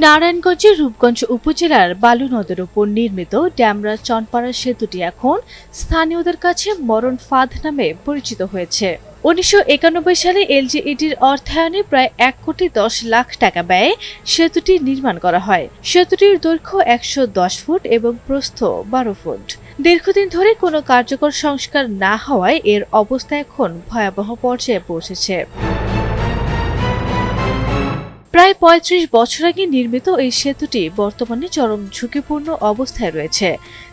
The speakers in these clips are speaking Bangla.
নারায়ণগঞ্জের রূপগঞ্জ উপজেলার বালু নদের উপর নির্মিত ড্যামরা চনপাড়া সেতুটি এখন স্থানীয়দের কাছে মরণ ফাঁদ নামে পরিচিত হয়েছে। ১৯৯১ সালে এলজিইডির অর্থায়নে প্রায় ১,১০,০০,০০০ টাকা ব্যয়ে সেতুটি নির্মাণ করা হয়। সেতুটির দৈর্ঘ্য ১১০ ফুট এবং প্রস্থ ১২ ফুট। দীর্ঘদিন ধরে কোনো কার্যকর সংস্কার না হওয়ায় এর অবস্থা এখন ভয়াবহ পর্যায়ে পৌঁছেছে। প্রায় ৩৫ বছর আগে নির্মিত এই সেতুটি বর্তমানে চরম ঝুঁকিপূর্ণ অবস্থায় রয়েছে।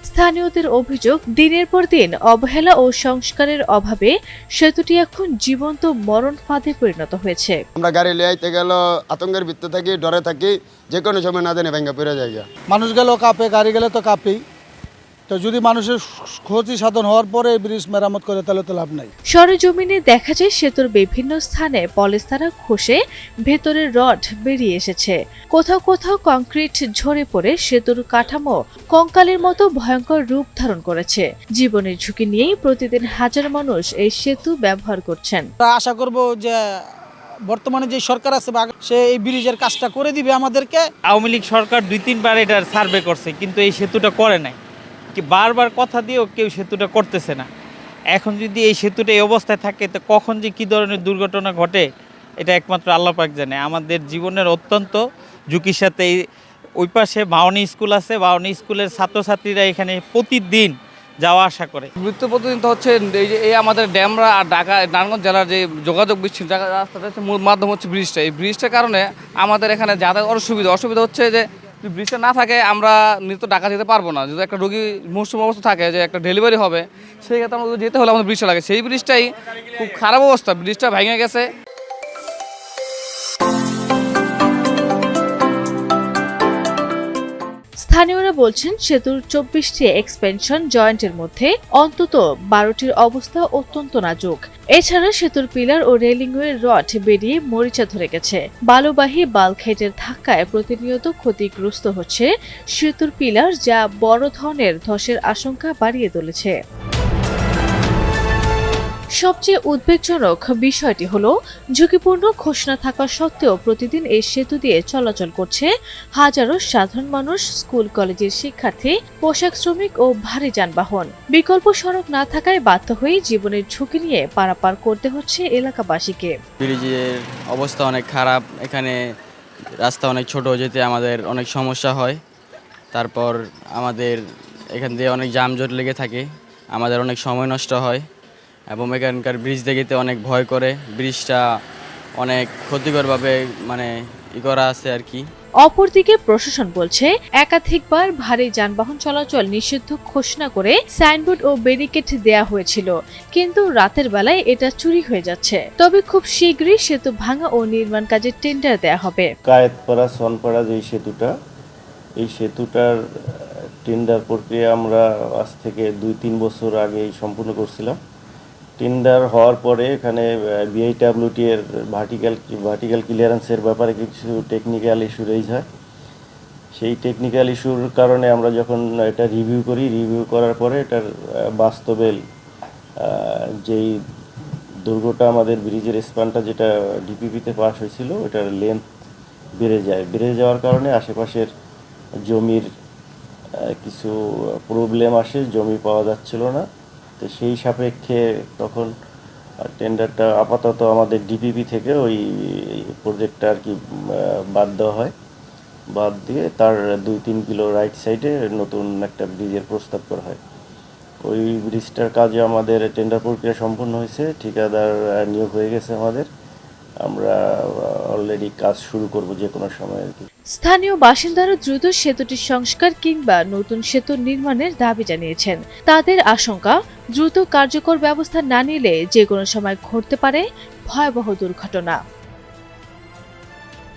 স্থানীয়দের অভিযোগ, দিনের পর দিন অবহেলা ও সংস্কারের অভাবে সেতুটি এখন জীবন্ত মরণ ফাঁদে পরিণত হয়েছে। আমরা গাড়ি লিয়ে আইতে গেল আতঙ্কের ভিতরে থাকি, ডরে থাকি, যে কোনো সময় না জানি ভেঙে পড়ে যায়। মানুষ গেলেও কাঁপে, গাড়ি গেলে তো কাঁপেই। তো যদি মানুষের ক্ষতি সাধন হওয়ার পরে ব্রিজ মেরামত করে তাহলে তো লাভ নাই। সরেজমিনে দেখা যায় সেতুর বিভিন্ন স্থানে পলেস্তারা খসে ভেতরের রড বেরিয়ে এসেছে। কোথাও কোথাও কংক্রিট ঝরে পড়ে সেতুর কাঠামো কঙ্কালের মতো ভয়ঙ্কর রূপ ধারণ করেছে। জীবনের ঝুঁকি নিয়েই প্রতিদিন হাজার মানুষ এই সেতু ব্যবহার করছেন। আশা করব যে বর্তমানে যে সরকার আছে সে এই ব্রিজের কাজটা করে দিবে আমাদেরকে। আওয়ামী লীগ সরকার ২-৩ বার এটার সার্ভে করছে, কিন্তু এই সেতুটা করে নাই। বারবার কথা দিয়েও কেউ সেতুটা করতেছে না। এখন যদি এই সেতুটা এই অবস্থায় থাকে তো কখন যে কী ধরনের দুর্ঘটনা ঘটে এটা একমাত্র আল্লাহ পাক জানে। আমাদের জীবনের অত্যন্ত ঝুঁকির সাথে ওই পাশে বাউনি স্কুল আছে, বাউনি স্কুলের ছাত্রছাত্রীরা এখানে প্রতিদিন যাওয়া আসা করে। মৃত্যু প্রতিদিন তো হচ্ছে এই আমাদের ড্যামরা আর ঢাকা নারায়ণগঞ্জ জেলার যে যোগাযোগ বিচ্ছিন্ন রাস্তাটা হচ্ছে মূল মাধ্যম হচ্ছে ব্রিজটা। এই ব্রিজটার কারণে আমাদের এখানে যাতায়াত অসুবিধা হচ্ছে যে ব্রিজটা না থাকে আমরা নিত্য ঢাকা যেতে পারবো না। যদি একটা রোগী মৌসুম অবস্থা থাকে যে একটা ডেলিভারি হবে, সেই ক্ষেত্রে আমাদের যেতে হলে আমাদের ব্রিজটা লাগে। সেই ব্রিজটাই খুব খারাপ অবস্থা, ব্রিজটা ভেঙে গেছে। স্থানীয়রা বলছেন সেতুর ২৪টি এক্সপেনশন জয়েন্টের মধ্যে অন্তত ১২টির অবস্থা অত্যন্ত নাজুক। এছাড়া সেতুর পিলার ও রেলিংয়ের রড বেরিয়ে মরিচা ধরে গেছে। বালুবাহী বাল্কহেডের ধাক্কায় প্রতিনিয়ত ক্ষতিগ্রস্ত হচ্ছে সেতুর পিলার, যা বড় ধরনের ধসের আশঙ্কা বাড়িয়ে তুলেছে। সবচেয়ে উদ্বেগজনক বিষয়টি হলো, ঝুঁকিপূর্ণ ঘোষণা থাকা সত্ত্বেও প্রতিদিন এই সেতু দিয়ে চলাচল করছে হাজারো সাধারণ মানুষ, স্কুল কলেজের শিক্ষার্থী, পোশাক শ্রমিক ও ভারী যানবাহন। বিকল্প সড়ক না থাকায় বাধ্য হয়ে জীবনের ঝুঁকি নিয়ে পারাপার করতে হচ্ছে এলাকাবাসীকে। ব্রিজের অবস্থা অনেক খারাপ, এখানে রাস্তা অনেক ছোট, যেতে আমাদের অনেক সমস্যা হয়। তারপর আমাদের এখান দিয়ে অনেক যানজট লেগে থাকে, আমাদের অনেক সময় নষ্ট হয় এবং এখানকার ব্রিজ দেখতে অনেক ভয় করে। ব্রিজটা অনেক ক্ষতিকরভাবে করা আছে আর কি। অপরদিকে প্রশাসন বলছে, একাধিকবার ভারী যানবাহন চলাচল নিষিদ্ধ ঘোষণা করে সাইনবোর্ড ও ব্যারিকেড দেয়া হয়েছিল, কিন্তু রাতের বেলায় এটা চুরি হয়ে যাচ্ছে। তবে খুব শীঘ্রই সেতু ভাঙা ও নির্মাণ কাজের টেন্ডার দেয়া হবে। কায়েতপাড়া সনপাড়া যে সেতুটা, এই সেতুটার টেন্ডার প্রক্রিয়া আমরা আজ থেকে ২-৩ বছর আগেই সম্পূর্ণ করছিলাম। টেন্ডার হওয়ার পরে এখানে বিআইডব্লিউটি এর ভার্টিক্যাল ক্লিয়ারেন্সের ব্যাপারে কিছু টেকনিক্যাল ইস্যু রেজ হয়। সেই টেকনিক্যাল ইস্যুর কারণে আমরা যখন এটা রিভিউ করার পরে এটার বাস্তবে যেই দুর্গটা আমাদের ব্রিজের স্প্যানটা যেটা ডিপিপিতে পাস হয়েছিল, এটার লেন্থ বেড়ে যাওয়ার কারণে আশেপাশের জমির কিছু প্রবলেম আসে, জমি পাওয়া যাচ্ছিল না। তো সেই সাপেক্ষে তখন টেন্ডারটা আপাতত আমাদের ডিপিপি থেকে ওই প্রজেক্টটা আর কি বাদ দেওয়া হয়। বাদ দিয়ে তার ২-৩ কিলো রাইট সাইডে নতুন একটা ব্রিজের প্রস্তাব করা হয়। ওই ব্রিজটার কাজে আমাদের টেন্ডার প্রক্রিয়া সম্পূর্ণ হয়েছে, ঠিকাদার নিয়োগ হয়ে গেছে আমাদের। আমরা অলরেডি কাজ শুরু করব যে কোনো সময় আর কি। স্থানীয় বাসিন্দারা দ্রুত সেতুটির সংস্কার কিংবা নতুন সেতু নির্মাণের দাবি জানিয়েছেন। তাদের আশঙ্কা, দ্রুত কার্যকর ব্যবস্থা না নিলে যে কোনো সময় ঘটতে পারে ভয়াবহ দুর্ঘটনা।